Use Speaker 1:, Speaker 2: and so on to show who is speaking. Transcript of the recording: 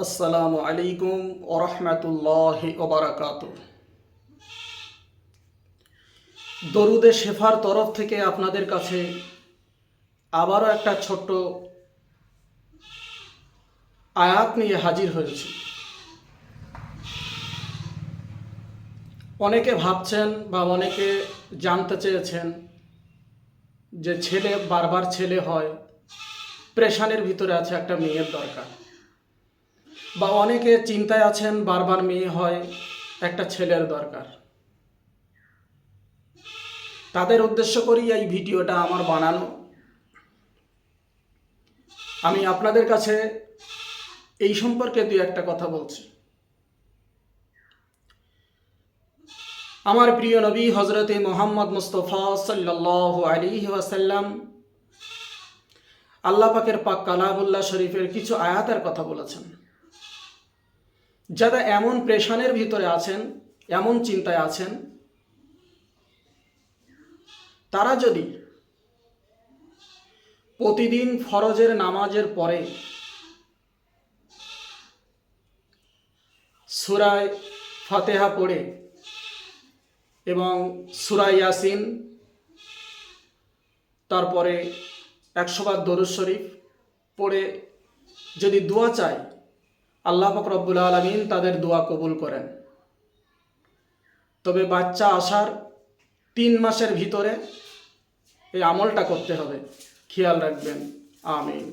Speaker 1: আসসালামু আলাইকুম ওরহমতুল্লাহি ওবারাকাতুহ। দরুদে শেফার তরফ থেকে আপনাদের কাছে আবারও একটা ছোট্ট আয়াত নিয়ে হাজির হয়েছি। অনেকে ভাবছেন বা অনেকে জানতে চেয়েছেন যে ছেলে বারবার ছেলে হয়, প্রেশানের ভিতরে আছে, একটা মেয়ের দরকার। বা অনেকে চিন্তায় আছেন বারবার মেয়ে হয়, একটা ছেলের দরকার। তাদের উদ্দেশ্য করি এই ভিডিওটা আমার বানানো। আমি আপনাদের কাছে এই সম্পর্কে দুই একটা কথা বলছি। আমার প্রিয় নবী হজরতে মোহাম্মদ মুস্তফা সাল্লাল্লাহু আলাইহি ওয়াসাল্লাম আল্লাহ পাকের পাক কালামুল্লাহ শরীফের কিছু আয়াতের কথা বলেছেন। যারা এমন প্রেশানের ভিতরে আছেন, এমন চিন্তায় আছেন, তারা যদি প্রতিদিন ফরজের নামাজের পরে সূরা ফাতিহা পড়ে এবং সূরা ইয়াসিন, তারপরে 100 বার দরুদ শরীফ পড়ে যদি দোয়া চায়, আল্লাহ পাক রব্বুল আলামিন তাদের দোয়া কবুল করেন। তবে বাচ্চা আসার 3 মাসের ভিতরে এই আমলটা করতে হবে, খেয়াল রাখবেন। আমিন।